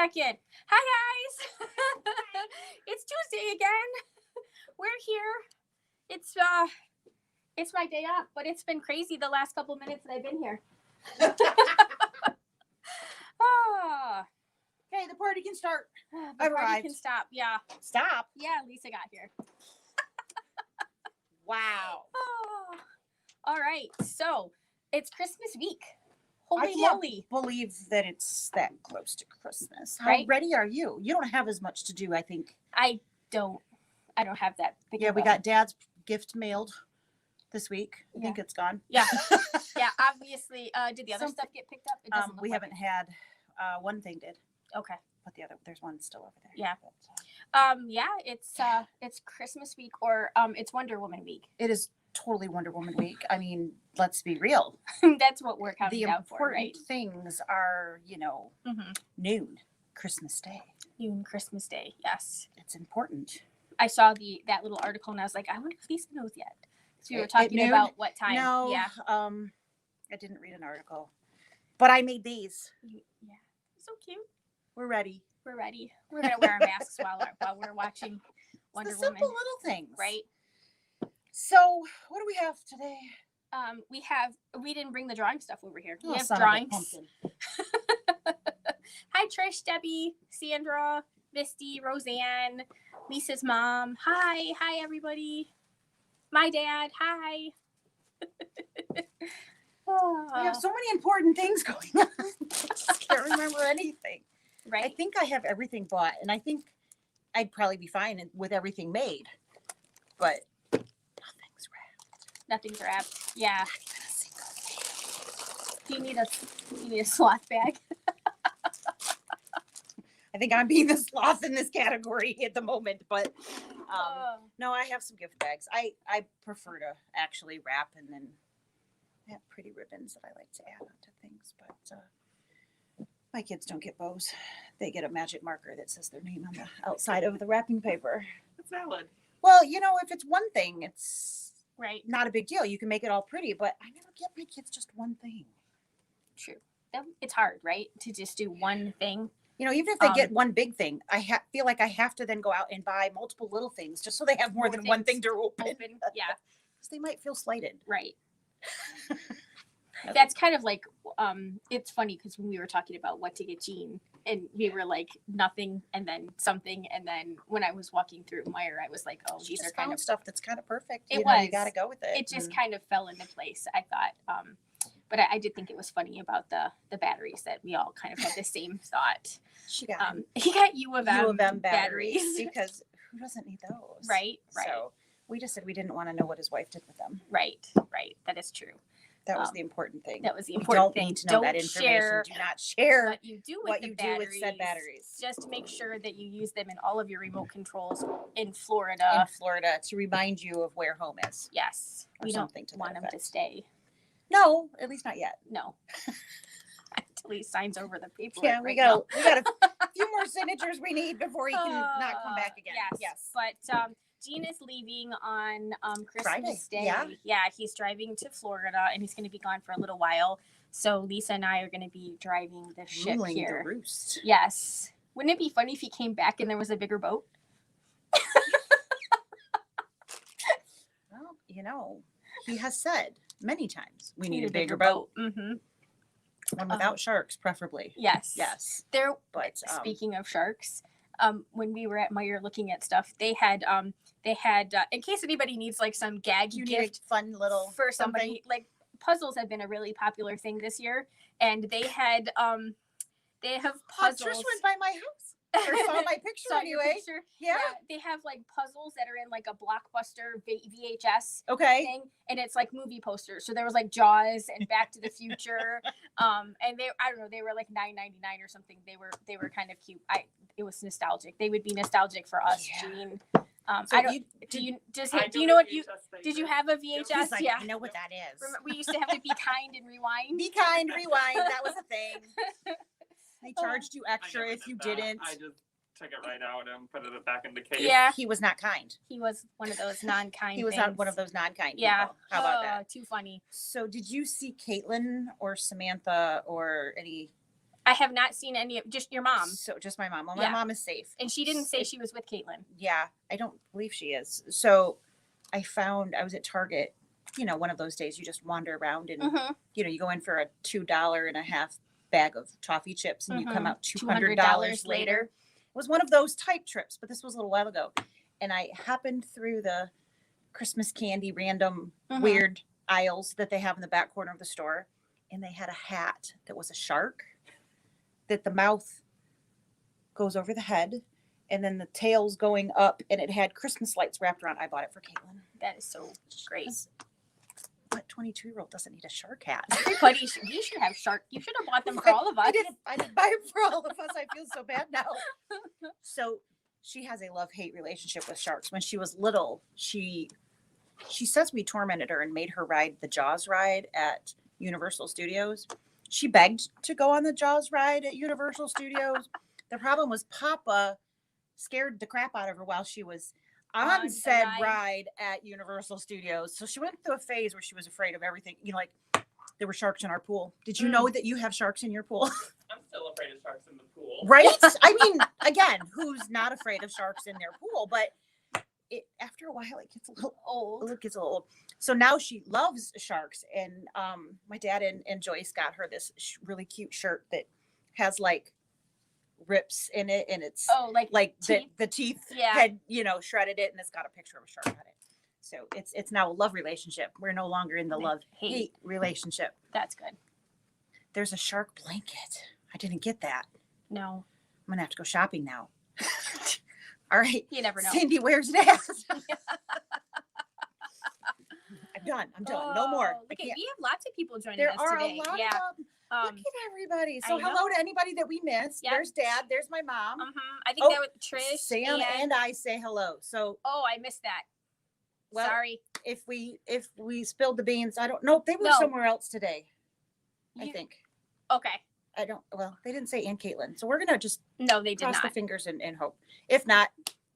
back in. Hi, guys. It's Tuesday again. We're here. It's my day off, but it's been crazy the last couple minutes that I've been here. Oh, Okay, the party can start. the I've party arrived. can stop. Yeah. Stop. Yeah, Lisa got here. Wow. Oh. All right. So it's Christmas week. I Holy can't moly. believe that it's that close to Christmas. How Right? ready are you? You don't have as much to do, I think. I don't have that big Yeah, of we a- got Dad's gift mailed this week. I think it's gone. Yeah. Yeah, obviously. Did the other stuff get picked up? It doesn't look We like haven't had one thing did, it. Okay. but there's one still over there. Yeah. But, Yeah, it's Christmas week or it's Wonder Woman week. it is totally Wonder Woman week. I mean, let's be real. That's what we're counting The down for, important right? things are, Mm-hmm. noon, Christmas Day. Noon Christmas Day, yes. It's important. I saw that little article and I was like, I wonder if Lisa knows yet. So we were At talking noon? about what time. No, Yeah. I didn't read an article, but I made these. Yeah. So cute. We're ready. We're ready. We're gonna wear our masks while we're watching Wonder It's the Woman. simple little things, Right. So, what do we have today? We didn't bring the drawing stuff over here. Oh, We have son of a drawings. pumpkin. Hi Trish, Debbie, Sandra, Misty, Roseanne, Lisa's mom. Hi everybody. My dad. Hi. We have so many important things going on. I just can't remember anything. I Right. think I have everything bought, and I think I'd probably be fine with everything made, but nothing's wrapped. Nothing's wrapped. Yeah. Not even a single thing. You need a sloth bag. I think I'm being the sloth in this category at the moment, but Oh. no, I have some gift bags. I prefer to actually wrap, and then I have pretty ribbons that I like to add onto things, but my kids don't get bows. They get a magic marker that says their name on the outside of the wrapping paper. That's valid. Well, if it's one thing, it's Right. not a big deal. You can make it all pretty, but I never get my kids just one thing. True. It's hard, right? To just do one thing. Even if they get one big thing, I feel like I have to then go out and buy multiple little things just so they have more More than one things thing to open. Yeah. Because they might feel slighted. Right. That's kind of like, it's funny because when we were talking about what to get Jean, and we were like nothing and then something, and then when I was walking through Meyer, I was like, oh, She these are just kind found of, stuff that's kind of perfect. It You was. got to go with it. it just kind of fell into place, I thought. But I did think it was funny about the batteries that we all kind of had the same thought. She got He got U of M, U of M batteries. batteries because who doesn't need those? Right. So we just said we didn't want to know what his wife did with them. Right. That is true. That was the important thing. That was the We important don't thing. need to know that Don't information. share Do not share what you do with what the you batteries. do with said batteries Just make sure that you use them in all of your remote controls in in Florida. Florida to remind you of where home is. Yes. Or We don't something to that want them to effect. stay. No, at least not yet. No. Until he signs over the paperwork. Yeah, we right got now. we got a few more signatures we need before he can not come back again. Yes. But Gene is leaving on Christmas Friday, Day. yeah. He's driving to Florida and he's going to be gone for a little while. So Lisa and I are going to be driving the ship Ruling here. the roost. Yes. Wouldn't it be funny if he came back and there was a bigger boat? Well, he has said many times we need a bigger boat. Mm-hmm. One without sharks, preferably. Yes. Yes. There. But Speaking of sharks, when we were at Meyer looking at stuff, they had in case anybody needs like some gag you need gift a fun little for somebody, like puzzles have been a really popular thing this year, and they have puzzles. Trish went by my house. Or saw my picture Saw your anyway. picture? Yeah. They have like puzzles that are in like a Blockbuster VHS Okay. thing, and it's like movie posters. So there was like Jaws and Back to the Future, and I don't know, they were like $9.99 or something. They were kind of cute. It was nostalgic. They would be nostalgic for us, Yeah. Gene. So I don't. Do you know what you did? You have a VHS? He's like, Yeah. I know what that is. Remember, we used to have to be kind and rewind. Be kind, rewind. That was a thing. They charged you extra if you didn't. I just took it right out and put it back in the case. Yeah. He was not kind. He was one of those non-kind. He was things. not one of those non-kind Yeah. people. How about that? Too funny. So did you see Caitlin or Samantha or any I have not seen any of just your mom. So just my mom. Well, Yeah. my mom is safe. And she didn't say she was with Caitlin. Yeah, I don't believe she is. So I was at Target, one of those days you just wander around and, Mm-hmm. you go in for a $2.50 bag of toffee chips and you come Mhm. out $200 later. It was one of those type trips, but this was a little while ago. And I happened through the Christmas candy random Mhm. weird aisles that they have in the back corner of the store. And they had a hat that was a shark, that the mouth goes over the head and then the tail's going up, and it had Christmas lights wrapped around. I bought it for Caitlin. That is so great. What 22-year-old doesn't need a shark hat? Everybody, we should have shark. You should have bought them for all of us. I didn't buy them for all of us. I feel so bad now. So she has a love-hate relationship with sharks. When she was little, she says we tormented her and made her ride the Jaws ride at Universal Studios. She begged to go on the Jaws ride at Universal Studios. The problem was Papa scared the crap out of her while she was on the said ride. ride at Universal Studios. So she went through a phase where she was afraid of everything. Like there were sharks in our pool. Did you know that you have sharks in your pool? I'm still afraid of sharks in the pool. Right? I mean, again, who's not afraid of sharks in their pool? But after a while, it gets a little old. So now she loves sharks. And my dad and Joyce got her this really cute shirt that has like rips in it, and it's teeth? the teeth Yeah. had shredded it, and it's got a picture of a shark on it. So it's now a love relationship. We're no longer in the love-hate relationship. That's good. There's a shark blanket. I didn't get that. No. I'm gonna have to go shopping now. All right. You never know. Cindy, where's that? I'm done. No more. Look, we have lots of people joining There us are today. a lot Yeah. of them. Look at everybody. So I hello know. to anybody that we missed. Yep. There's Dad. There's my mom. I think that was Trish. Sam and I say hello. So I missed that. well, Sorry. if we spilled the beans, I don't know. They were No. somewhere else today. I think. Okay. I don't. Well, they didn't say Aunt Caitlin, so we're gonna just No, they did cross the not. fingers and hope. If not,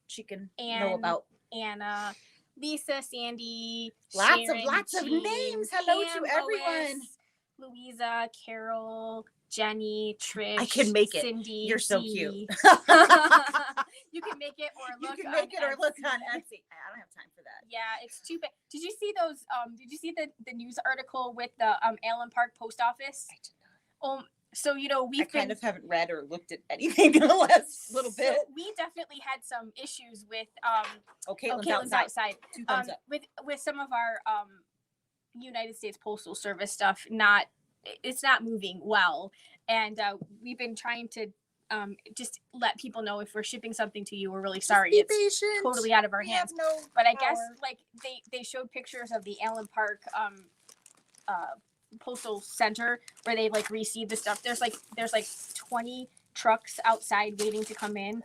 she can know about Anna, Lisa, Sandy, lots Sharon, of Jean, Names. Hello Pam, to everyone. Lois, Louisa, Carol, Jenny, Trish. I can make it. Cindy. You're so Dee. cute. You can make it or look. You can make it or look on Etsy. Etsy. I don't have time for that. Yeah, it's too bad. Did you see those? Did you see the news article with the Allen Park post office? I did not. So I kind of haven't read or looked at anything in the last little bit. So we definitely had some issues with Caitlin's outside. 2 thumbs up. With some of our United States Postal Service stuff. It's not moving well, and we've been trying to just let people know if we're shipping something to you, we're really sorry. Be It's patient. totally out of our We hands. have no But I guess power. like they showed pictures of the Allen Park postal center where they like receive the stuff. There's like 20 trucks outside waiting to come in,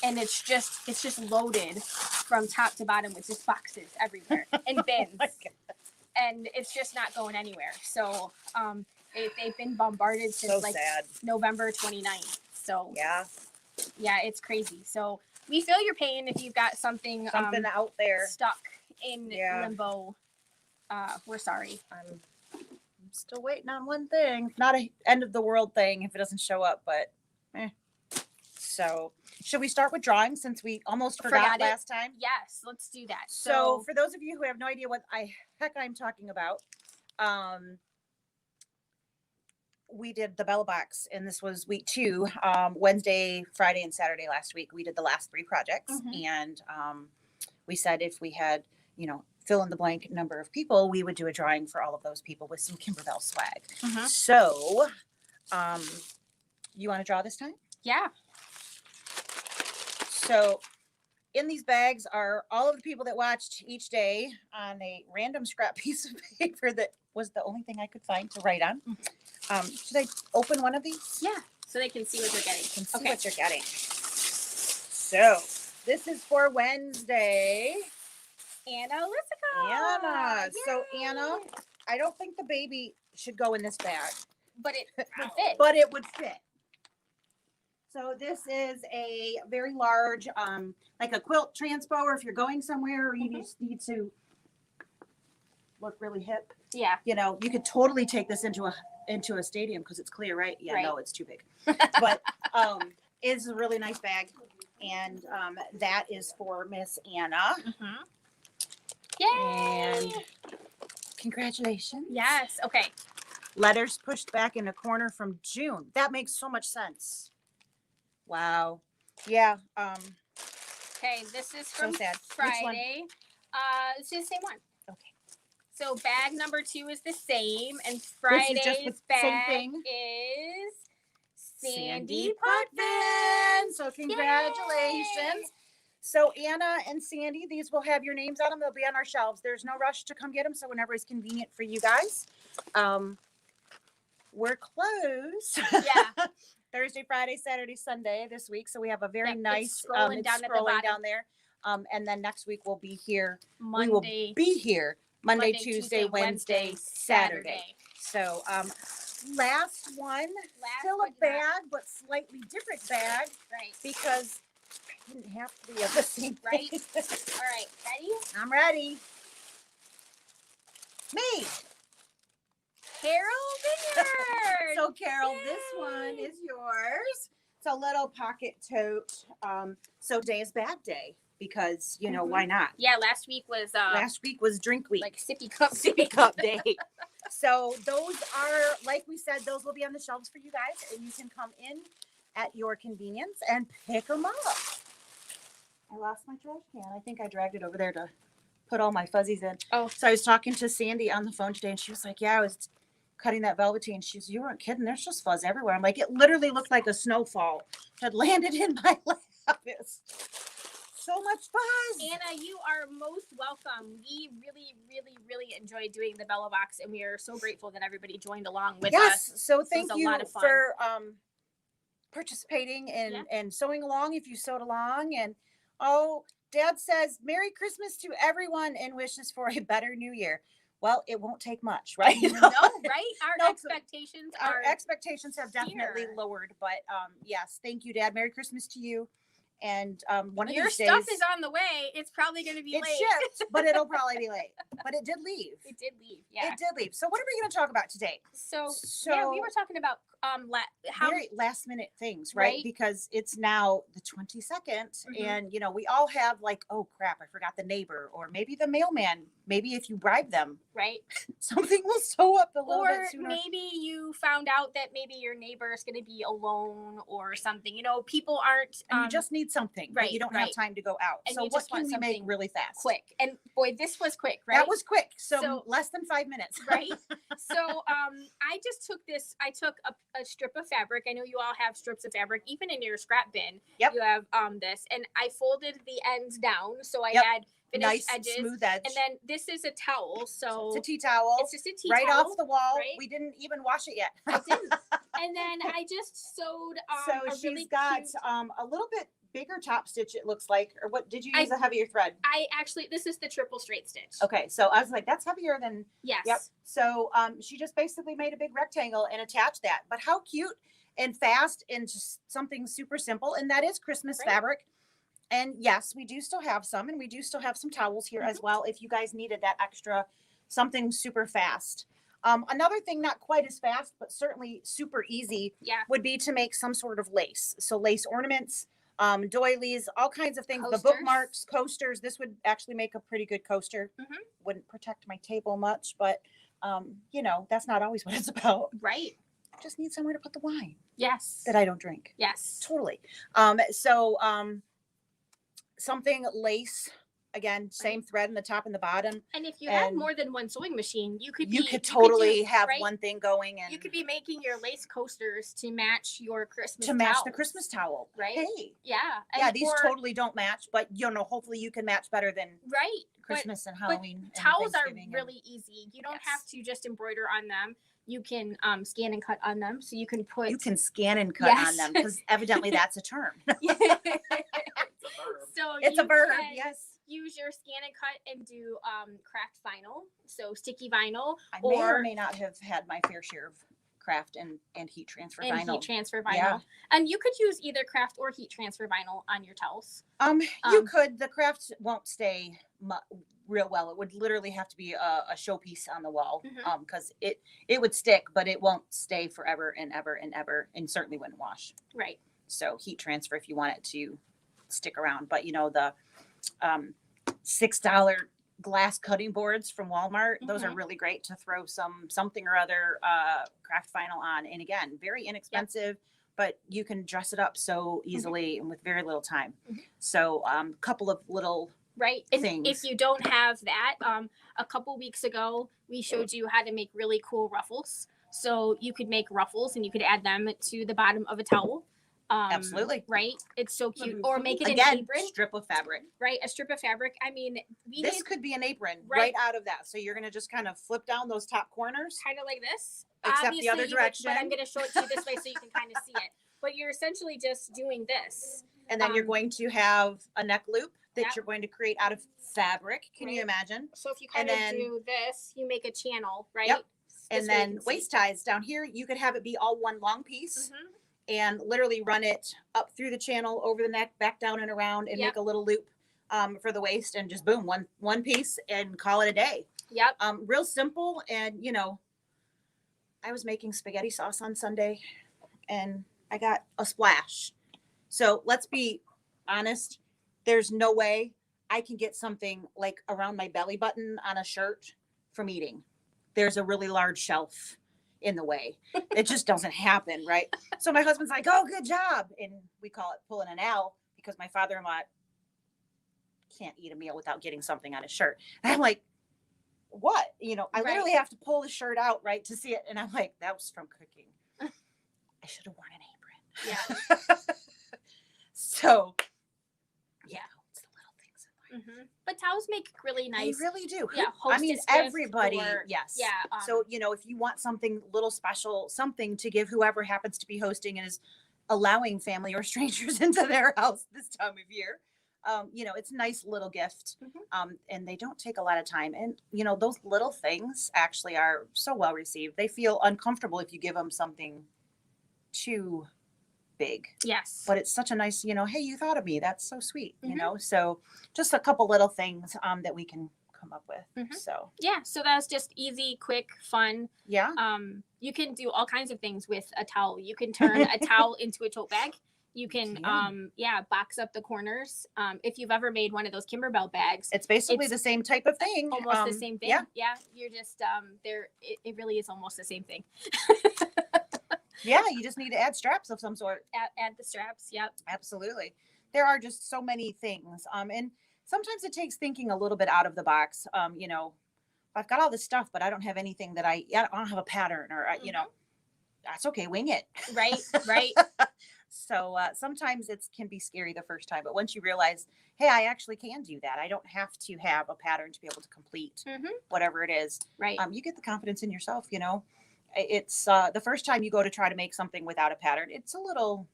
and it's just loaded from top to bottom with just boxes everywhere and bins. my God. And it's just not going anywhere. So they've been bombarded since So like sad. November 29th. So Yeah. it's crazy. So we feel your pain if you've got something Out there. stuck in Yeah. limbo. We're sorry. I'm still waiting on one thing. Not a end of the world thing if it doesn't show up, but So should we start with drawing since we almost forgot Forgot it. last time? Yes, let's do that. So for those of you who have no idea what heck I'm talking about, we did the Bella Box, and this was week 2, Wednesday, Friday, and Saturday last week. We did the last 3 projects, and we said if we had, fill in the blank number of people, we would do a drawing for all of those people with some Kimberbell swag. So, you want to draw this time? Yeah. So in these bags are all of the people that watched each day on a random scrap piece of paper that was the only thing I could find to write on. Should I open one of these? Yeah. So they can see what they're getting. You can see what you're getting. So this is for Wednesday. Anna Lissica. Anna. So Yay. Anna, I don't think the baby should go in this bag, But it would fit. but it would fit. So this is a very large, like a quilt transpo, or if you're going somewhere or you just need to look really hip. Yeah. You know, you could totally take this into a stadium because it's clear, right? Yeah, Right. no, it's too big. But it's a really nice bag. And that is for Miss Anna. Mm-hmm. Yay! And congratulations. Yes. Okay. Letters pushed back in a corner from June. That makes so much sense. Wow. Yeah. Okay. This is So from sad. Which one? Friday. It's the same one. Okay. So bag number 2 is the same, and This is Friday's just the same bag thing. is Sandy Sandy Potvin. Potvin. So congratulations. So Anna and Sandy, these will have your names on them. They'll be on our shelves. There's no rush to come get them. So whenever it's convenient for you guys. We're closed. Yeah. Thursday, Friday, Saturday, Sunday this week. So we have a very Yep, it's nice scrolling down at the bottom. down there. And then next week we'll be here. Monday. We will be here Monday, Tuesday, Wednesday, Saturday. So last one, still a but not- bag, but slightly different bag Right. because I didn't have to be of the same Right. thing. All right. Ready? I'm ready. Me. Carol Vineyard. So Carol, this Yay. one is yours. It's a little pocket tote. So today is bag day because you know why not? Yeah. Last week was Last week was drink week. like sippy cup Sippy cup day. So those are, like we said, those will be on the shelves for you guys, and you can come in at your convenience and pick them up. I lost my trash can. I think I dragged it over there to put all my fuzzies in. Oh. So I was talking to Sandy on the phone today, and she was like, "Yeah, I was cutting that velveteen." She was, "You weren't kidding. There's just fuzz everywhere." I'm like, "It literally looked like a snowfall had landed in my lap." It's so much fuzz. Anna, you are most welcome. We really, really, really enjoyed doing the Bella Box, and we are so grateful that everybody joined along with Yes. us. So thank a you lot of fun. for participating and Yeah. and sewing along if you sewed along. And oh, Dad says Merry Christmas to everyone and wishes for a better New Year. Well, it won't take much, right? No, right? Our No, expectations Our are expectations have definitely here. lowered, but yes, thank you, Dad. Merry Christmas to you. And one of your these stuff days, is on the way. It's probably going to be it late. shipped, but it'll probably be late. But it did leave. It did leave. Yeah. It did leave. So what are we going to talk about today? So yeah, we were talking about how Very last minute things, right? Right. Because it's now the 22nd Mhm. and you know, we all have like, oh crap, I forgot the neighbor, or maybe the mailman. Maybe if you bribe them, right, something will show up a little or bit sooner. maybe you found out that maybe your neighbor is going to be alone or something. You know, people aren't And you just need something, but you right, don't have right. time to go out. And So you what just can want we make something really fast? quick. And boy, this was quick, right? That was quick. So, So- less than 5 minutes. right. So I just took this. I took a strip of fabric. I know you all have strips of fabric, even in your scrap bin. Yep. You have this, and I folded the ends down so I Yep. had finished Nice edges. smooth edge. And then this is a towel, so it's a tea towel. it's just a tea right towel. off the wall. right? We didn't even wash it yet. I didn't. And then I just sewed So a she's really got cute. a little bit bigger top stitch, it looks like. Or what did you I- use? A heavier thread? I actually, this is the triple straight stitch. Okay, so I was like, that's heavier than. Yes. Yep. So she just basically made a big rectangle and attached that. But how cute and fast and just something super simple. And that is Christmas Right. fabric. And yes, we do still have some, and we do still have some towels here Mm-hmm. as well if you guys needed that extra something super fast. Another thing, not quite as fast, but certainly super easy, Yeah. would be to make some sort of lace. So lace ornaments, doilies, all kinds of things. Coasters. The bookmarks, coasters. This would actually make a pretty good coaster. Mhm. Wouldn't protect my table much, but you know, that's not always what it's about. Right. Just need somewhere to put the wine Yes. that I don't drink. Yes. Totally. Something lace, again, same thread in the top and the bottom. And if you had And more than one sewing machine, you could You be, could totally do- have right? one thing going and You could be making your lace coasters to match your Christmas to match the towels, Christmas towel. right? Hey. Yeah. Yeah, and- these or- totally don't match, but you know, hopefully you can match better than right. But Christmas and Halloween. and towels are Thanksgiving and- really easy. You don't Yes. have to just embroider on them. You can scan and cut on them, so you can put. you can scan and cut Yes. on them because evidently that's a term. It's a verb. So It's a you verb, can yes. Use your scan and cut and do craft vinyl, so sticky vinyl I may or or may not have had my fair share of craft and heat transfer and vinyl. heat transfer vinyl. Yeah. And you could use either craft or heat transfer vinyl on your towels. You Um, could. The craft won't stay real well. It would literally have to be a showpiece on the wall, Mhm. because it would stick, but it won't stay forever and ever and ever, and certainly wouldn't wash. Right. So heat transfer if you want it to stick around. But the $6 glass cutting boards from Walmart, those are Mhm. really great to throw something or other craft vinyl on. And again, very inexpensive, but you can dress it up so easily and with very little time. Mhm. So couple of little Right. And things. if you don't have that, a couple weeks ago, we showed you how to make really cool ruffles. So you could make ruffles and you could add them to the bottom of a towel. Absolutely. Right. It's so cute. Or make it Again, an apron. strip of fabric. Right. A strip of fabric. I mean, This could be an apron Right. right out of that. So you're going to just kind of flip down those top corners. kind of like this. Except the Obviously, other but direction. I'm going to show it to you this way so you can kind of see it. But you're essentially just doing this. And then you're going to have a neck loop that Yep. you're going to create out of fabric. Can you Right. imagine? So if you And kind of then- do this, you make a channel, right? Yep. This And way you then can see. waist ties down here, you could have it be all one long piece Mhm. and literally run it up through the channel, over the neck, back down and around, and Yep. make a little loop for the waist, and just boom, one piece, and call it a day. Yep. Real simple. And I was making spaghetti sauce on Sunday and I got a splash. So let's be honest. There's no way I can get something like around my belly button on a shirt from eating. There's a really large shelf in the way. It just doesn't happen, right? So my husband's like, "Oh, good job." And we call it pulling an L, because my father-in-law can't eat a meal without getting something on his shirt. And I'm like, what? I Right. literally have to pull the shirt out, right, to see it. And I'm like, that was from cooking. I should have worn an apron. Yeah. So, yeah, it's the little things in life. But towels make really nice. They really do. Yeah. I mean, hostess gift everybody, or- yes. Yeah. So, if you want something little special, something to give whoever happens to be hosting and is allowing family or strangers into their house this time of year, it's a nice little gift. And they don't take a lot of time. And, those little things actually are so well received. They feel uncomfortable if you give them something too big. Yes. But it's such a nice, hey, you thought of me. That's so sweet, Mhm. So just a couple little things that we can come up with. Mhm. So, Yeah. So that's just easy, quick, fun. yeah. You can do all kinds of things with a towel. You can turn a towel into a tote bag. You can, box up the corners. If you've ever made one of those Kimberbell bags, It's basically it's the same type of thing. almost the same thing. Yeah. Yeah. You're just, it really is almost the same thing. Yeah. You just need to add straps of some sort. Add the straps. Yep. Absolutely. There are just so many things. And sometimes it takes thinking a little bit out of the box. I've got all this stuff, but I don't have anything that I don't have a pattern, or, that's okay. Wing it. Right. Right. So sometimes it can be scary the first time, but once you realize, hey, I actually can do that. I don't have to have a pattern to be able to complete whatever it is. Right. You get the confidence in yourself. It's the first time you go to try to make something without a pattern, it's a little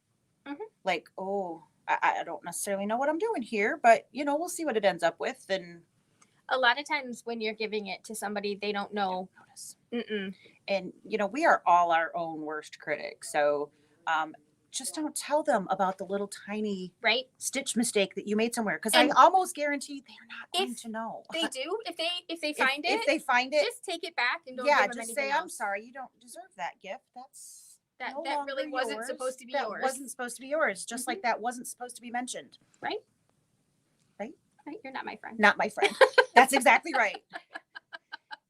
like, oh, I don't necessarily know what I'm doing here, but we'll see what it ends up with. And A lot of times when you're giving it to somebody, they don't know. notice. Mm-mm. And we are all our own worst critics. So just don't tell them about the little tiny Right. stitch mistake that you made somewhere, because I And almost guarantee they're not going if to know. They do. If they find it, if they find it, just take it back and don't yeah, give them just anything say, I'm else. sorry, you don't deserve that gift. That's That no that really longer wasn't yours. supposed to be that yours. wasn't supposed to be yours, just like that wasn't supposed to be mentioned. Right. Right. Right. You're not my friend. Not my friend. That's exactly right.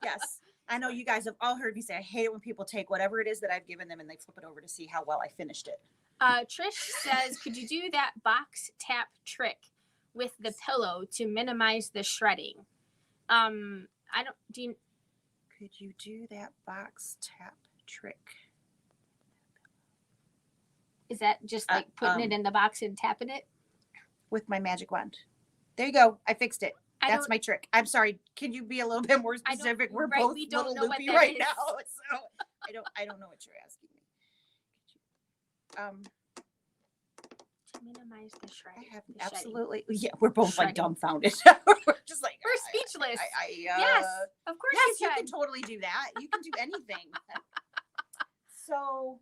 Yes. I know you guys have all heard me say, I hate it when people take whatever it is that I've given them and they flip it over to see how well I finished it. Trish says, could you do that box tap trick with the pillow to minimize the shredding? I don't. Do you? Could you do that box tap trick? Is that just like putting it in the box and tapping it? With my magic wand. There you go. I fixed it. I That's don't- my trick. I'm sorry. Can you be a little bit more I don't- specific? We're right, both we don't little know what loopy that right is. now, so I don't know what you're asking me. To minimize the shred. I have the shedding. absolutely. Yeah, we're both like Shredding. dumbfounded. We're just like We're speechless. Yes, Of course yes, you you can. can totally do that. You can do anything. So,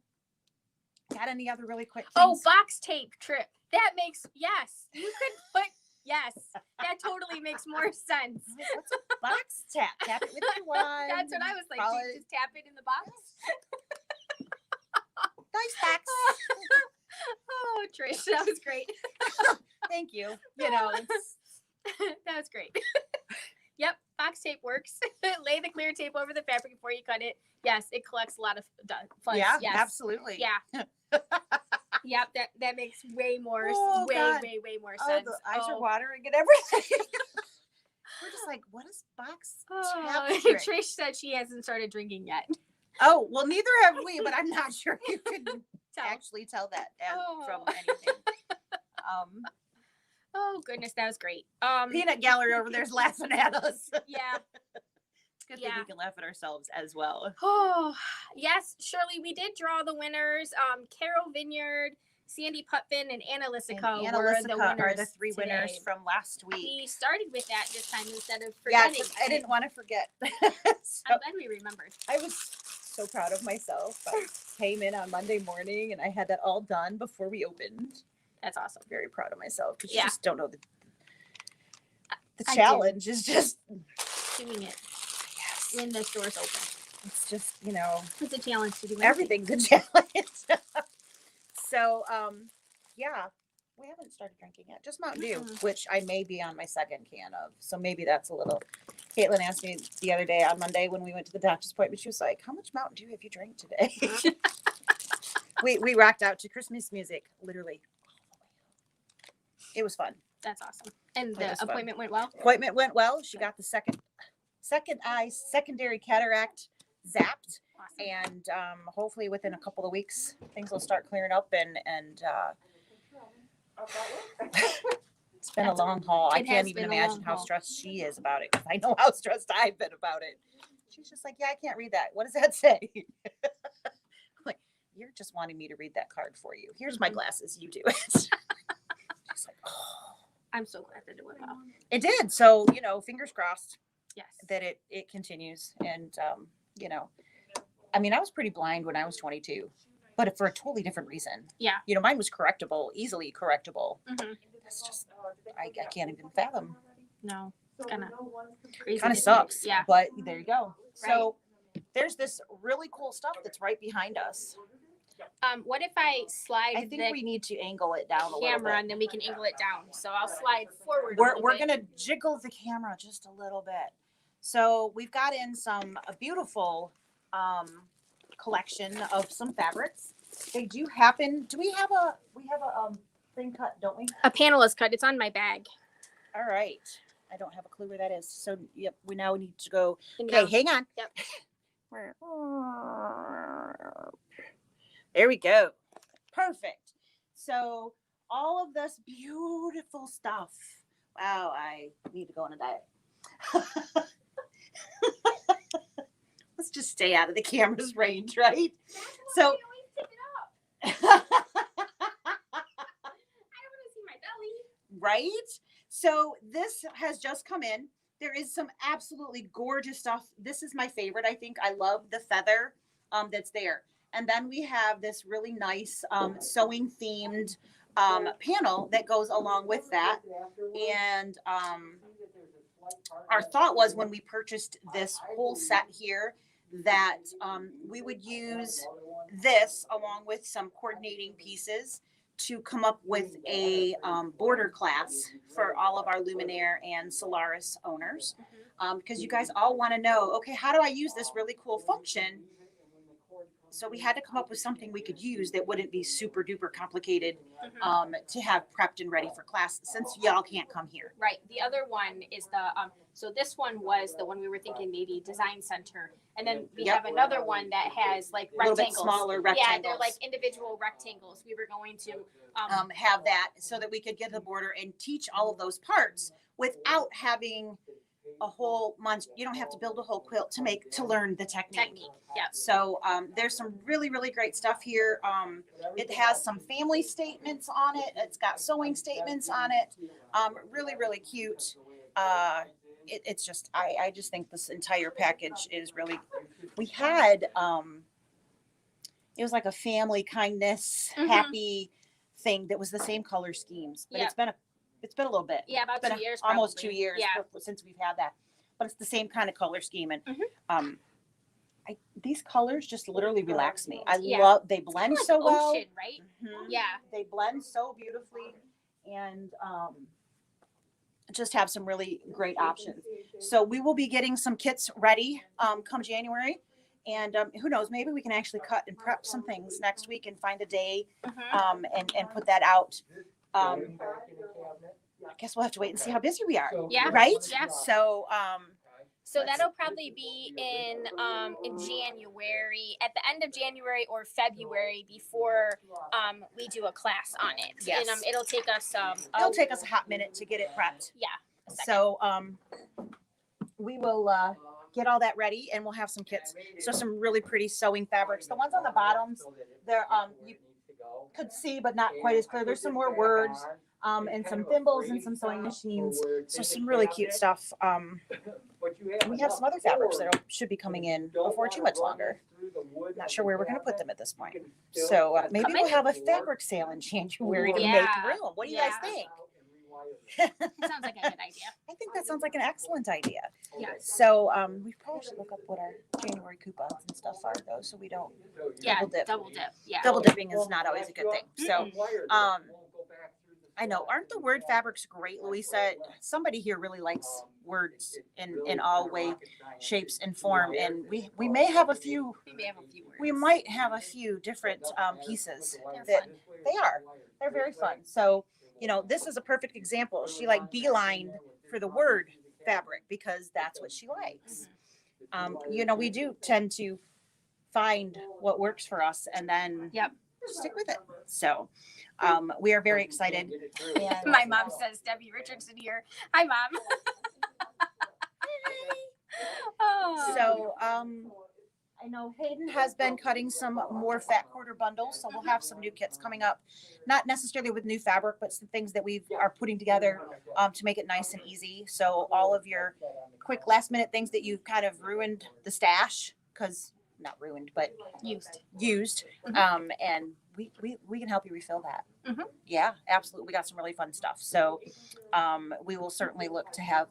got any other really quick things? Oh, box tape trick. That makes yes. You could put Yes, that totally makes more sense. I'm like, what's a box tap? Tap it with your wand. That's what I was like. Call Do you it- just tap it in the box? Nice box. Oh, Trish, that was great. Thank you. You know, it's, That was great. Yep, box tape works. Lay the clear tape over the fabric before you cut it. Yes, it collects a lot of fuzz. yeah, Yes. absolutely. Yeah. Yep, that makes way more, Oh, God. way more Oh, sense. the eyes are Oh. watering and everything. We're just like, what is box Oh, tap trick? Trish said she hasn't started drinking yet. Oh, well, neither have we, but I'm not sure you can Tell. actually tell that from Oh. anything. Oh goodness, that was great. Peanut Gallery over there's laughing at us. Yeah. Good thing Yeah. we can laugh at ourselves as well. Oh yes, Shirley, we did draw the winners. Carol Vineyard, Sandy Putman, and Anna Lissica And Anna were Lissica the winners. are the three winners today. from last week. We started with that this time instead of Yeah, forgetting. 'cause I didn't want to forget. So I'm glad we remembered. I was so proud of myself. I came in on Monday morning and I had that all done before we opened. That's awesome. Very proud of myself because Yeah. you just don't know the I do. challenge is just Doing it yes. when the store's open. It's just, you know, It's a challenge to do everything's a challenge. So, yeah, we haven't started drinking yet. Just Mountain Dew, Mm-mm. which I may be on my second can of. So maybe that's a little. Caitlin asked me the other day on Monday when we went to the doctor's appointment. She was like, "How much Mountain Dew have you drank today?" we rocked out to Christmas music, literally. It was fun. That's awesome. And It the was fun. appointment went well. Appointment went well. She got the secondary cataract zapped. Awesome. And hopefully within a couple of weeks things will start clearing up and it's been a long haul. I It can't has even been a imagine long how haul. stressed she is about it because I know how stressed I've been about it. She's just like, yeah, I can't read that. What does that say? I'm like, you're just wanting me to read that card for you. Here's my Mhm. glasses. You do it. She's like, oh. I'm so glad that it went well. It did. So, you know, fingers crossed Yes. that it continues. And, you know, I mean, I was pretty blind when I was 22, but for a totally different reason. Yeah. You know, mine was correctable, easily correctable. Mhm. It's just, I can't even fathom. No, it's kind of crazy. Kind of to see. sucks. Yeah. But there you go. So there's this really cool stuff that's right behind us. What if I slide I think the we need to angle it down a little camera bit. and then we can angle it down? So I'll slide forward. We're gonna jiggle the camera just a little bit. So we've got in a beautiful collection of some fabrics. They do happen. Do we have a thing cut, don't we? A panel is cut. It's on my bag. All right. I don't have a clue where that is. So yep, we now need to go. And Okay, now- hang on. Yep. There we go. Perfect. So all of this beautiful stuff. Wow, I need to go on a diet. Let's just stay out of the camera's range, right? So I don't want to see my belly. right? So this has just come in. There is some absolutely gorgeous stuff. This is my favorite. I think I love the feather that's there. And then we have this really nice sewing themed panel that goes along with that. And our thought was when we purchased this whole set here that we would use this along with some coordinating pieces to come up with a border class for all of our Luminaire and Solaris owners. Because you guys all want to know, okay, how do I use this really cool function? So we had to come up with something we could use that wouldn't be super duper complicated to have prepped and ready for class since y'all can't come here. Right. The other one is the so this one was the one we were thinking maybe design center. And then we Yep. have another one that has like A little bit rectangles. smaller Yeah, rectangles. they're like individual rectangles. We were going to Have that so that we could get the border and teach all of those parts without having a whole month. You don't have to build a whole quilt to learn the technique. Yeah. So there's some really, really great stuff here. It has some family statements on it. It's got sewing statements on it. Really, really cute. It's just, I just think this entire package is really, we had, it was like a family kindness, Mhm. happy thing that was the same color schemes, but Yeah. it's been It's been a little bit. Yeah, about It's been 2 years. almost probably. 2 years Yeah. since we've had that. But it's the same kind of color scheme, and Mhm. these colors just literally relax me. I Yeah. love. They blend Like so well. ocean, right? Mhm. Yeah. They blend so beautifully, and just have some really great options. So we will be getting some kits ready come January, and who knows, maybe we can actually cut and prep some things next week and find a day Mhm. and put that out. I guess we'll have to wait and see how busy we are. Yeah. Right? Yeah. So So that'll probably be in January, at the end of January or February, before we do a class on it. Yes. And it'll take us it'll take us a hot minute to get it prepped. yeah. a second. So we will get all that ready, and we'll have some kits. So some really pretty sewing fabrics. The ones on the bottoms, they're you could see, but not quite as clear. There's some more words, and some thimbles and some sewing machines. So some really cute stuff. We have some other fabrics that should be coming in before too much longer. Not sure where we're going to put them at this point. So maybe we'll have a fabric sale in January to make room. What do you guys think? Sounds like a good idea. I think that sounds like an excellent idea. Yeah. So we probably should look up what our January coupons and stuff are, though, so we don't Yeah. double dip. Double dip. Yeah. Double dipping is not always a good thing. So I know, aren't the word fabrics great, Louisa? Somebody here really likes words in all way, shapes, and form, and we may have a few. We may have a few words. We might have a few different pieces They're that fun. they're very fun. So this is a perfect example. She beelined for the word fabric because that's what she likes. We do tend to find what works for us and then stick with it. So we are very excited. And My mom says, Debbie Richardson here. Hi, Mom. Oh. So I know Hayden has been cutting some more fat quarter bundles, so we'll have some new kits coming up. Not necessarily with new fabric, but some things that we are putting together to make it nice and easy. So all of your quick last minute things that you've kind of ruined the stash, because not ruined, but used. And we can help you refill that. Mhm. Yeah, absolutely. We got some really fun stuff. So we will certainly look to have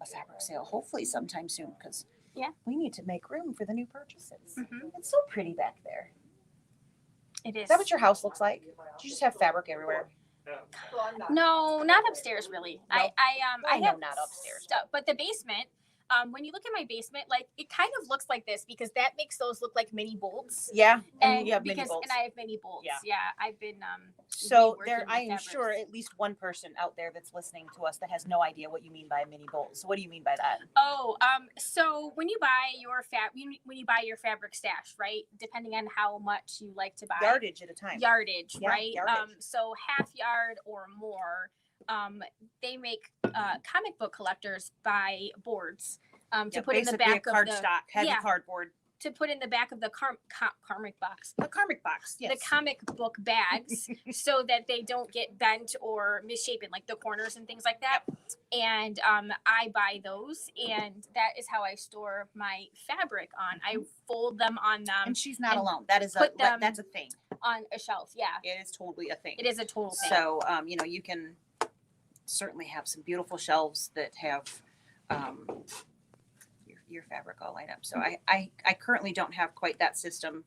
a fabric sale, hopefully sometime soon, because we need to make room for the new purchases. Mhm. It's so pretty back there. It is. Is that what your house looks like? Do you just have fabric everywhere? No, not upstairs really. No? I know have not upstairs. stuff, but the basement. When you look at my basement, it kind of looks like this because that makes those look like mini bolts. Yeah, And you have mini because bolts. and I have mini bolts. Yeah, I've been So reworking there, the I am fabrics. sure at least one person out there that's listening to us that has no idea what you mean by a mini bolt. So what do you mean by that? Oh, so when you buy your fabric stash, right? Depending on how much you like to buy Yardage at a time. yardage, Yeah, right? yardage. So half yard or more. They make comic book collectors buy boards to put in the basically back a of the cardstock, heavy yeah. cardboard. to put in the back of the comic box. A comic box, yes. The comic book bags so that they don't get bent or misshapen, like the corners and things like that. And I buy those, and that is how I store my fabric on. I fold them on them And she's not and alone. That is put them- that's a thing. on a shelf. Yeah, It is totally a thing. it is a total thing. So you can certainly have some beautiful shelves that have your fabric all lined up. So I currently don't have quite that system.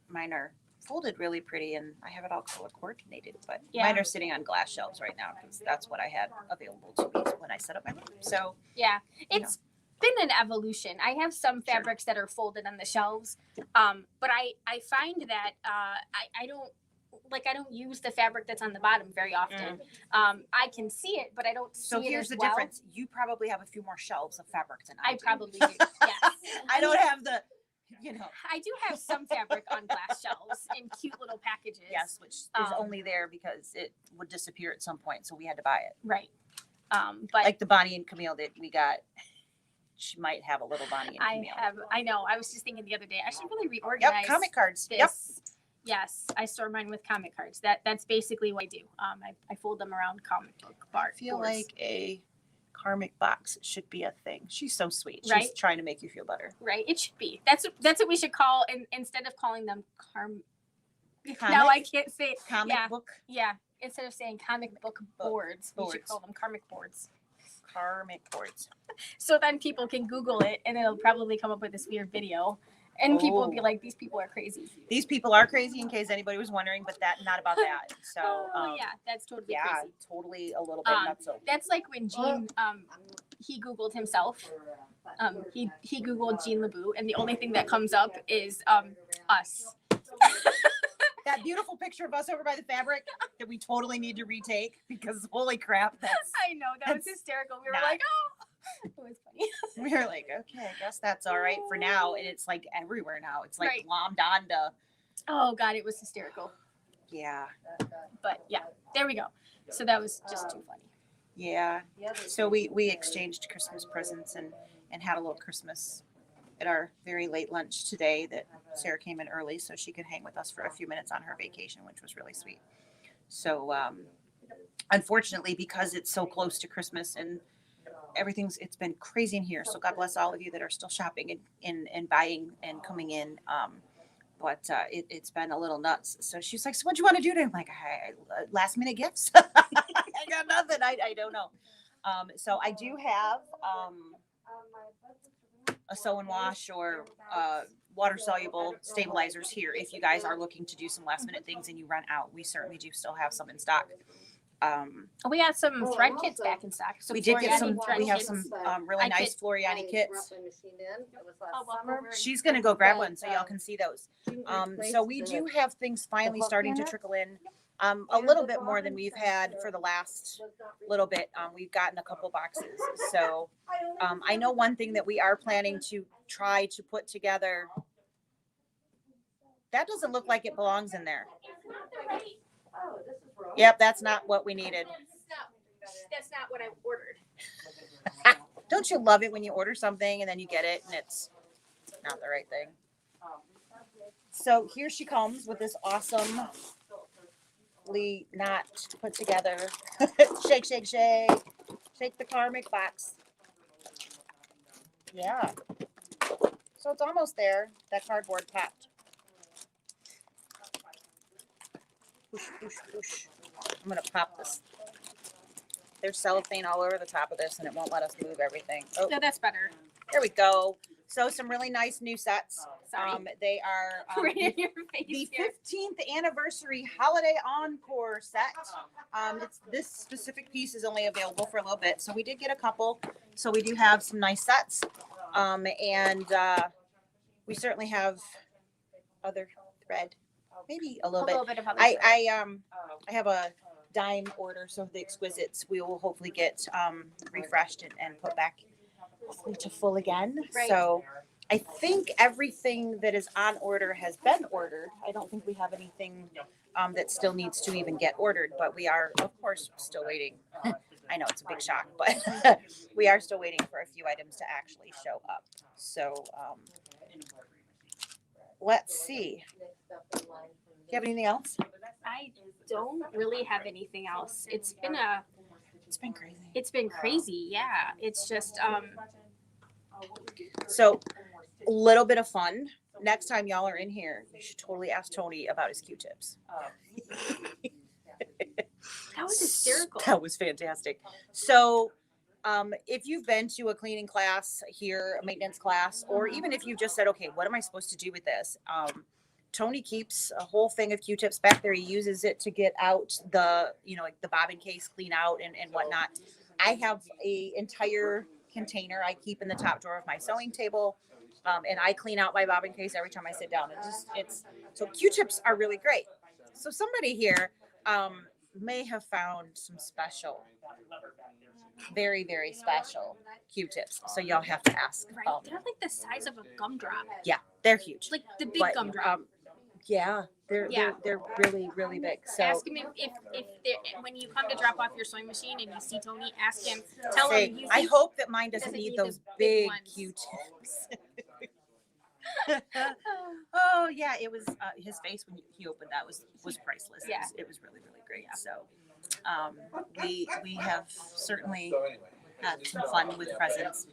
Mine are folded really pretty, and I have it all color coordinated, but mine are sitting on glass shelves right now because that's what I had available to me when I set up my room. So yeah, it's been an evolution. I have some fabrics that are folded on the shelves, but I find that I don't use the fabric that's on the bottom very often. I can see it, but I don't see So it here's as the well. difference. You probably have a few more shelves of fabric than I I do. probably do. Yes. I don't have the, I do have some fabric on glass shelves in cute little packages. yes, which is only there because it would disappear at some point, so we had to buy it. Right. But Like the Bonnie and Camille that we got. She might have a little Bonnie and Camille. I know. I was just thinking the other day, I should really reorganize. Yep, comic cards. This. Yep. Yes, I store mine with comic cards. That's basically what I do. I fold them around comic book I feel boards. like a karmic box should be a thing. She's so sweet. She's Right? trying to make you feel better. Right, it should be. That's what we should call, instead of calling them now Comic? I can't say Comic Yeah. book. yeah. instead of saying comic book boards, we should boards. call them karmic boards. Karmic boards. So then people can Google it and it'll probably come up with this weird video. And people will be Oh. like, these people are crazy. These people are crazy, in case anybody was wondering, but not about that. So, Oh, yeah, that's totally yeah, crazy. totally a little bit nuts. That's like when Gene, he Googled himself. He Googled Gene Leabu, and the only thing that comes up is us. That beautiful picture of us over by the fabric that we totally need to retake, because holy crap, I know, that was That's hysterical. We were not- like, oh, it was funny. we were like, okay, I guess that's all right for now. And it's like everywhere now. It's like Right. glommed onto. Oh, God, it was hysterical. Yeah. But yeah, there we go. So that was just too funny. Yeah. So we exchanged Christmas presents and had a little Christmas at our very late lunch today, that Sarah came in early so she could hang with us for a few minutes on her vacation, which was really sweet. So unfortunately, because it's so close to Christmas and it's been crazy in here. So God bless all of you that are still shopping and buying and coming in. But it's been a little nuts. So she's like, so what do you want to do today? I'm like, last minute gifts. I got nothing. I don't know. So I do have a sew and wash or water soluble stabilizers here. If you guys are looking to do some last minute things and you run out, we certainly do still have some in stock. We got some thread kits back in stock. Some We did get some. Floriani thread We have kits. some really I nice could- Floriani kits. Oh, well, over- She's gonna go grab one so y'all can see those. So we do have things finally starting to trickle in. A little bit more than we've had for the last little bit. We've gotten a couple boxes. So I know one thing that we are planning to try to put together. That doesn't look like it belongs in there. Yep, that's not what we needed. That's not what I ordered. Don't you love it when you order something and then you get it and it's not the right thing? So here she comes with this awesomely not put together. Shake, shake, shake. Shake the karmic box. Yeah. So it's almost there. That cardboard popped. Whoosh, whoosh, whoosh. I'm going to pop this. There's cellophane all over the top of this and it won't let us move everything. Oh, No, that's better. there we go. So some really nice new sets. Sorry. They are Right in your the face here. 15th anniversary holiday encore set. This specific piece is only available for a little bit, so we did get a couple. So we do have some nice sets, and we certainly have other thread, maybe a little bit. bit of other I have a dime order, so the exquisites we will hopefully get refreshed and put back hopefully to full again. Right. So I think everything that is on order has been ordered. I don't think we have anything that still needs to even get ordered, but we are of course still waiting. I know it's a big shock, but we are still waiting for a few items to actually show up. So let's see. Do you have anything else? I don't really have anything else. It's been crazy. It's been crazy. Yeah. It's just So a little bit of fun. Next time y'all are in here, you should totally ask Tony about his Q-tips. that was hysterical. That was fantastic. So if you've been to a cleaning class here, a maintenance class, or even if you just said, okay, what am I supposed to do with this? Tony keeps a whole thing of Q-tips back there. He uses it to get out the, like the bobbin case, clean out and whatnot. I have a entire container I keep in the top drawer of my sewing table. And I clean out my bobbin case every time I sit down. So Q-tips are really great. So somebody here may have found some special, very, very special Q-tips. So y'all have to ask. Right. They're like the size of a gumdrop. Yeah, they're huge. Like the big But, gumdrop. Yeah, they're really, really big. So Ask him if when you come to drop off your sewing machine and you see Tony, ask him, tell say, him. I hope that mine doesn't doesn't need need the those big big ones. Q-tips. Oh yeah, it was his face when he opened that was priceless. Yeah. It was really, really great. So we have certainly had some fun with presents.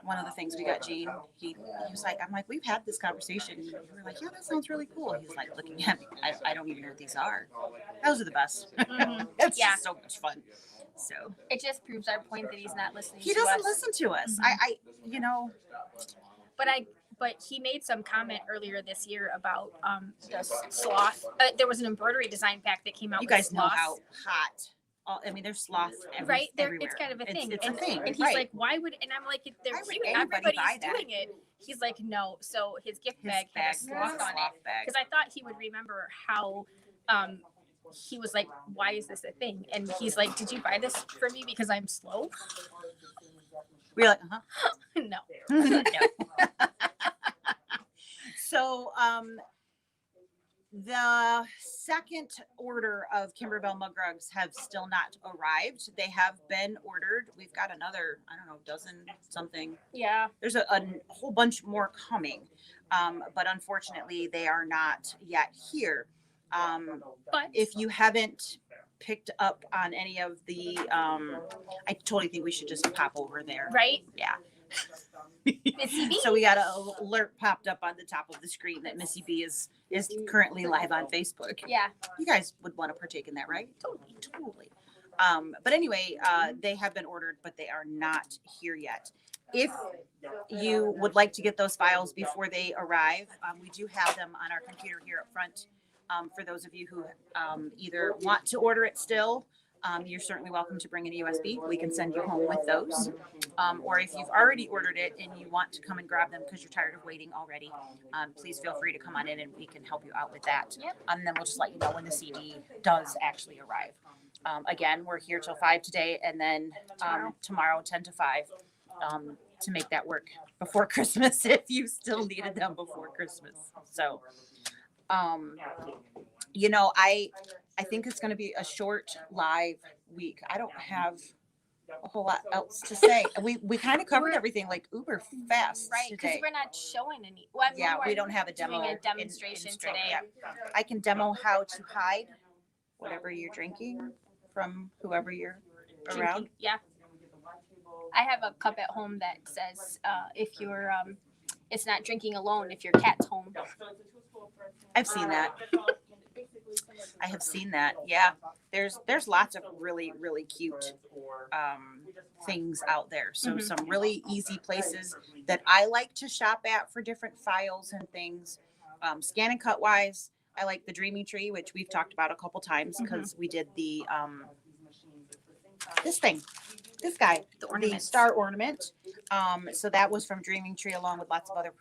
One of the things we got Gene, he was like, I'm like, we've had this conversation. We were like, yeah, that sounds really cool. He's like looking at me. I don't even know what these are. Those are the best. Mhm. It's Yeah. just so much fun. So It just proves our point that he's not listening he to doesn't us. listen to us. Mhm. But he made some comment earlier this year about the sloth. There was an embroidery design pack that came out. You with guys know sloths. how hot. There's sloths Right there, everywhere. it's kind of a thing. It's and, a thing. And he's right. like, "Why would?" And I'm like, "They're Why would cute. anybody Everybody's buy that? doing it." He's like, "No." So his gift His bag had a is sloth a on it sloth bag. because I thought he would remember how. He was like, "Why is this a thing?" And he's like, "Did you buy this for me because I'm slow?" We're like, No. no. So, the second order of Kimberbell mug rugs have still not arrived. They have been ordered. We've got another, I don't know, dozen something. Yeah. There's a whole bunch more coming, but unfortunately, they are not yet here. But If you haven't picked up on any of the, I totally think we should just pop over there. right, Yeah. Missy B. So we got an alert popped up on the top of the screen that Missy B is currently live on Facebook. Yeah. You guys would want to partake in that, right? Totally. But anyway, they have been ordered, but they are not here yet. If you would like to get those files before they arrive, we do have them on our computer here up front. For those of you who either want to order it still, you're certainly welcome to bring in a USB. We can send you home with those. Or if you've already ordered it and you want to come and grab them because you're tired of waiting already, please feel free to come on in and we can help you out with that. Yep. And then we'll just let you know when the CD does actually arrive. Again, we're here till 5 today, and then tomorrow 10 to 5 to make that work before Christmas if you still needed them before Christmas. So, I think it's going to be a short live week. I don't have a whole lot else to say. We kind of covered everything like uber fast Right, because today. we're not showing any. Well, Yeah, we don't have a demo. Doing a demonstration in stroke today. yet. I can demo how to hide whatever you're drinking from whoever you're around. Drinking. Yeah. I have a cup at home that says, "If you're, it's not drinking alone if your cat's home." I've seen that. I have seen that. Yeah, there's lots of really cute things out there. So Mhm. some really easy places that I like to shop at for different files and things. Scan and cut wise, I like the Dreaming Tree, which we've talked about a couple times because we did the this guy, The the ornaments. star ornament. So that was from Dreaming Tree, along with lots of other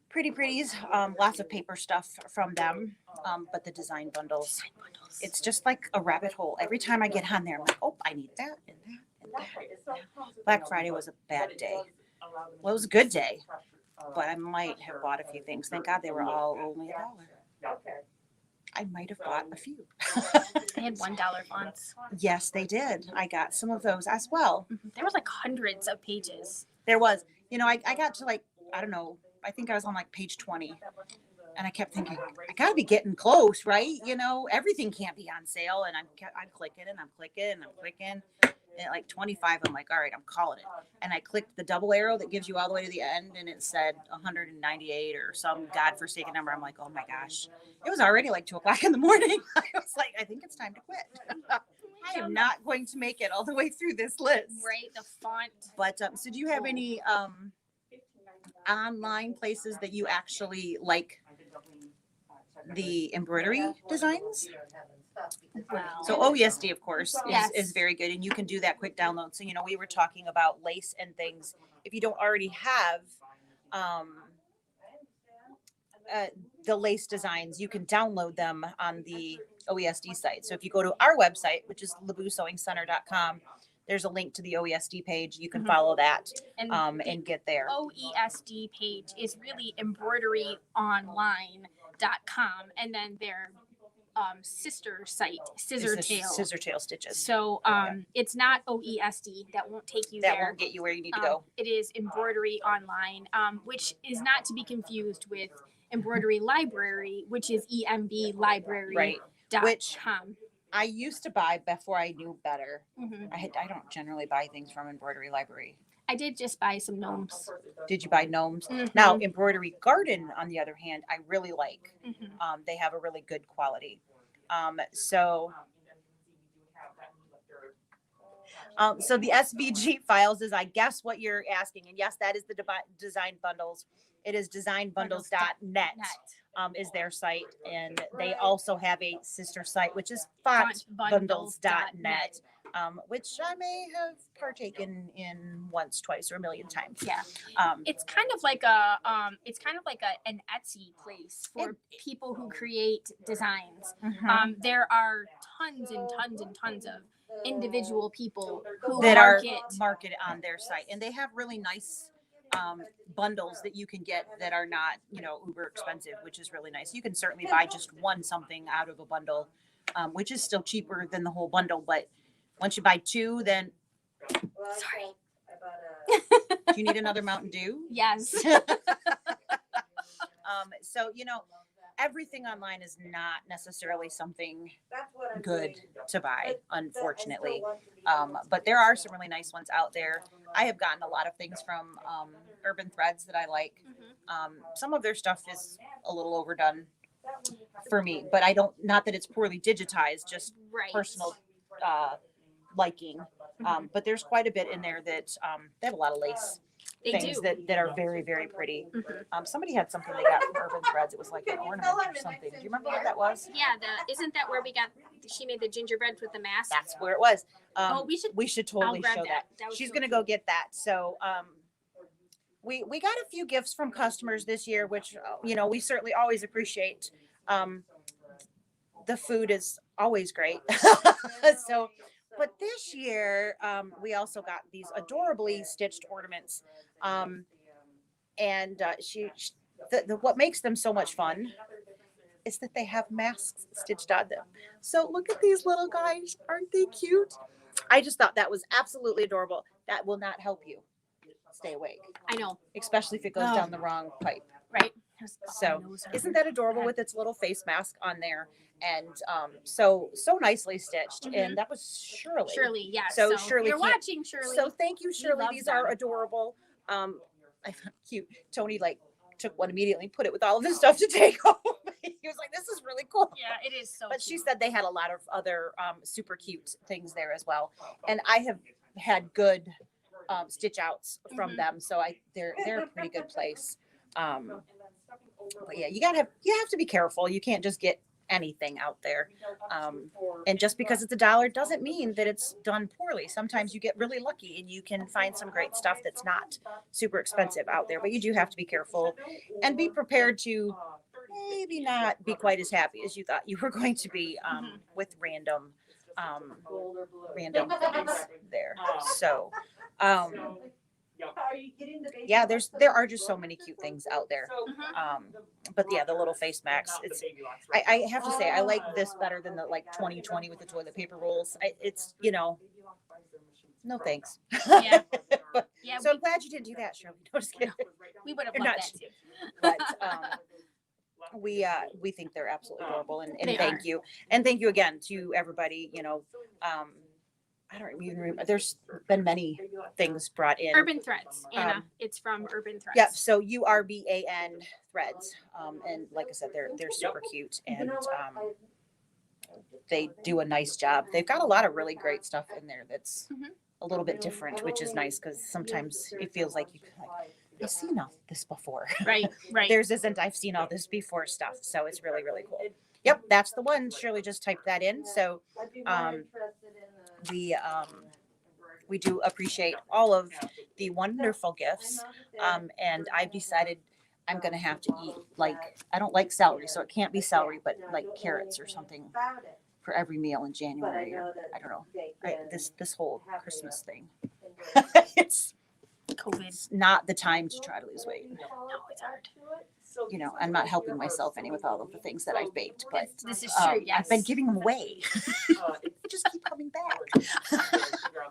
pretties, lots of paper stuff from them. But the design bundles, it's just like a rabbit hole. Every time I get on there, I'm like, oh, I need that and that and that. Black Friday was a bad day. Well, it was a good day, but I might have bought a few things. Thank God they were all only $1. I might have bought a few. They had $1 fonts. Yes, they did. I got some of those as well. There was like hundreds of pages. There was, I got to I don't know, I think I was on page 20. And I kept thinking, I got to be getting close, right? Everything can't be on sale. And I'm clicking and I'm clicking and I'm clicking. And at 25, I'm like, all right, I'm calling it. And I clicked the double arrow that gives you all the way to the end. And it said 198 or some godforsaken number. I'm like, oh my gosh. It was already 2:00 in the morning. I was like, I think it's time to quit. I am not going to make it all the way through this list. Right, the font. But so do you have any online places that you actually like the embroidery designs? Wow. So OESD, of course, Yes. is very good, and you can do that quick download. So we were talking about lace and things. If you don't already have the lace designs, you can download them on the OESD site. So if you go to our website, which is LeabuSewingCenter.com, there's a link to the OESD page. You can Mhm. follow that And and get there. OESD page is really embroideryonline.com, and then their sister site, Scissor Tail. Scissor Tail Stitches. So it's not OESD. That won't take you That there. won't get you where you need to go. It is Embroidery Online, which is not to be confused with Embroidery Library, which is EMBlibrary.com. Right. Which I used to buy before I knew better. Mhm. I don't generally buy things from Embroidery Library. I did just buy some gnomes. Did you buy gnomes? Mhm. Now, Embroidery Garden, on the other hand, I really like. Mhm. They have a really good quality. So the SVG files is, I guess, what you're asking. And yes, that is the design bundles. It is designbundles.net is their site. And they also have a sister site, which is fontbundles.net, which I may have partaken in once, twice, or a million times. Yeah. Um, It's kind of like an Etsy place for people who create designs. mhm. There are tons and tons and tons of individual people who that are market. marketed on their site, and they have really nice bundles that you can get that are not, uber expensive, which is really nice. You can certainly buy just one something out of a bundle, which is still cheaper than the whole bundle, but once you buy two, then Sorry. do you need another Mountain Dew? Yes. So everything online is not necessarily something good to buy, unfortunately. But there are some really nice ones out there. I have gotten a lot of things from Urban Threads that I like. Some of their stuff is a little overdone for me, but not that it's poorly digitized, just Right. personal liking. But there's quite a bit in there that they have a lot of lace things that are very, very pretty. Somebody had something they got from Urban Threads. It was like an ornament or something. Do you remember what that was? Yeah, isn't that where she made the gingerbread with the mask? That's where it was. We should I'll totally grab show that. She's gonna go get that. So we got a few gifts from customers this year, which we certainly always appreciate. The food is always great. So, but this year we also got these adorably stitched ornaments, and what makes them so much fun is that they have masks stitched on them. So look at these little guys. Aren't they cute? I just thought that was absolutely adorable. That will not help you stay awake. I know. Especially if it goes down the wrong pipe. Right. So isn't that adorable with its little face mask on there? And so nicely stitched. And that was Shirley. Shirley, yes. So Shirley, you're watching, Shirley. So thank you, Shirley. These are them. adorable. I found cute. Tony took one immediately, put it with all of his stuff to take home. He was like, "This is really cool." Yeah, it is so. But cute. she said they had a lot of other super cute things there as well, and I have had good stitch outs from them, so they're a pretty good place. But yeah, you have to be careful. You can't just get anything out there, and just because it's $1 doesn't mean that it's done poorly. Sometimes you get really lucky and you can find some great stuff that's not super expensive out there, but you do have to be careful and be prepared to maybe not be quite as happy as you thought you were going to be with random things there. So yeah, there are just so many cute things out there. But yeah, the little face masks. I have to say I like this better than the 2020 with the toilet paper rolls. It's no thanks. Yeah. But, Yeah. So I'm glad you didn't do that, Shirley. No, just kidding. We would have You're loved not- that too. But we think they're absolutely adorable, and They thank are. you, and thank you again to everybody. I don't even remember. There's been many things brought in. Urban Threads, Anna. It's from Urban Threads. Yeah, so URBAN Threads, and like I said, they're super cute, and they do a nice job. They've got a lot of really great stuff in there that's a little bit different, which is nice because sometimes it feels like I've seen all this before. Right. Theirs isn't I've seen all this before stuff, so it's really, really cool. Yep, that's the one. Shirley just typed that in. So we do appreciate all of the wonderful gifts. And I've decided I'm gonna have to eat I don't like celery, so it can't be celery, but like carrots or something for every meal in January. Or, I don't know. This whole Christmas thing. It's COVID. not the time to try to lose weight. No, it's hard. I'm not helping myself any with all of the things that I've baked, but This is true. Yes. I've been giving them away. They just keep coming back. And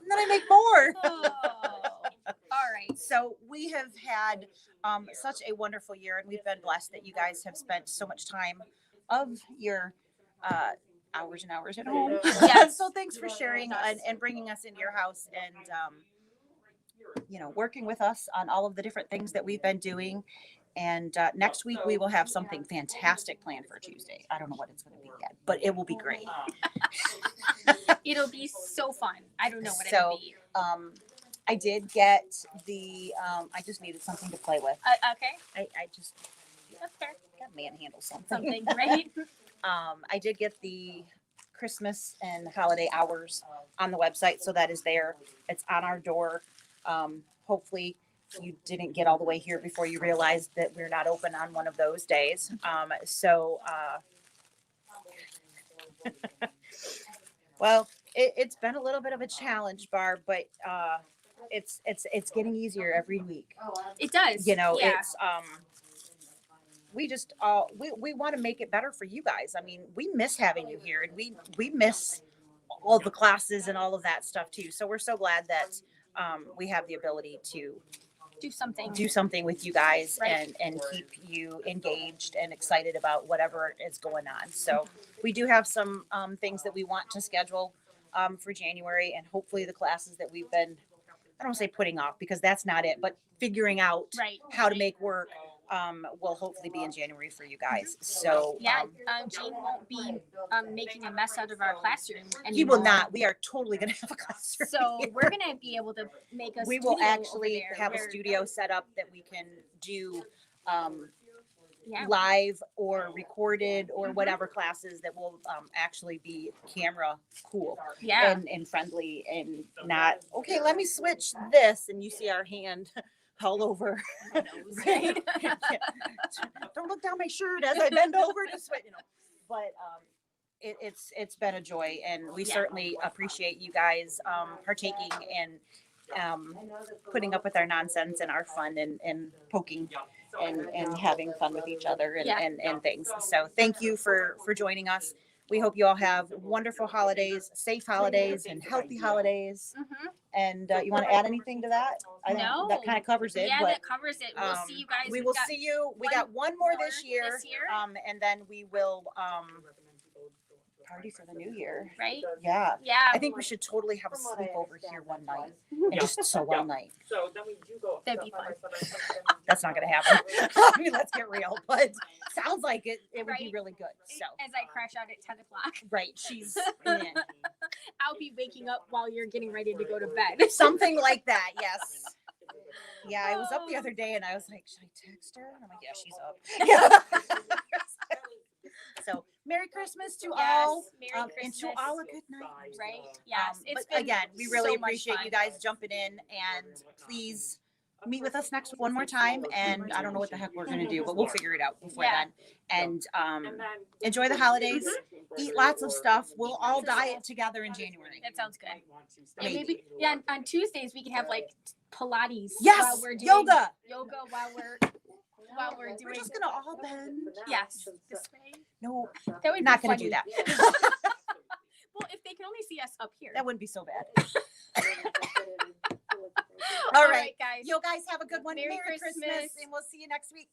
then I make more. Oh. All right. So we have had such a wonderful year, and we've been blessed that you guys have spent so much time of your hours and hours at home. Yes. So thanks for sharing and bringing us into your house and, working with us on all of the different things that we've been doing. And next week we will have something fantastic planned for Tuesday. I don't know what it's going to be yet, but it will be great. It'll be so fun. I don't know what So, it'll be. I did get the, I just needed something to play with. Okay. I just That's fair. got manhandle something. Something, right? I did get the Christmas and holiday hours on the website, so that is there. It's on our door. Hopefully you didn't get all the way here before you realized that we're not open on one of those days. Well, it's been a little bit of a challenge, Barb, but it's getting easier every week. It does. Yeah. It's We just we want to make it better for you guys. I mean, we miss having you here, and we miss all the classes and all of that stuff too. So we're so glad that we have the ability to do something with you guys, right. and keep you engaged and excited about whatever is going on. So we do have some things that we want to schedule for January, and hopefully the classes that we've been, I don't want to say putting off because that's not it, but figuring out right. how to make work will hopefully be in January for you guys. So Yeah, Gene won't be making a mess out of our classroom anymore. he will not. We are totally going to have a classroom. So here. we're going to be able to make a We will studio actually over there have a where- studio set up that we can do Yeah. live or recorded or Mhm. whatever classes that will actually be camera cool Yeah. and friendly and not, okay, let me switch this. And you see our hand all over. Right? Yeah. Don't look down my shirt as I bend over to switch, But it's been a joy, and we Yeah. certainly appreciate you guys partaking and putting up with our nonsense and our fun and poking and having fun with each other and, Yeah. and things. So thank you for joining us. We hope you all have wonderful holidays, safe holidays, and healthy holidays. Mhm. And you want to add anything to that? I think No. that kind of covers it. Yeah, but that covers it. We'll see you guys. we We've will got see you. We one got one more more this year. this year. And then we will party for the new year. Right? Yeah. Yeah. I think we should totally have a sleepover here one night and just so all night. So then we do go. That'd be fun. That's not going to happen. I mean, let's get real, but sounds like it would be Right. really good. So, As I crash out at 10 o'clock, right. She's I'll be waking up while you're getting ready to go to bed. something like that. Yes. Yeah. I was up the other day and I was like, should I text her? And I'm like, yeah, she's up. Yeah. So Merry Christmas to all. Merry And Christmas. to all a good night. Right? Yes. But again, we really so much appreciate fun. you guys jumping in, and please meet with us next one more time. And I don't know what the heck we're gonna do, but we'll figure it out before Yeah. then. And And then enjoy the holidays. Eat lots of stuff. We'll all diet together in January. That sounds good. And Maybe. maybe, yeah, on Tuesdays we can have like Pilates while Yes, we're doing yoga. yoga while we're We're doing. just gonna all bend. Yes, this way. No, That would not be gonna funny. do that. Well, if they can only see us up here. That wouldn't be so bad. All All right, right, guys. you guys have a good one. Merry Merry Christmas, Christmas. and we'll see you next week.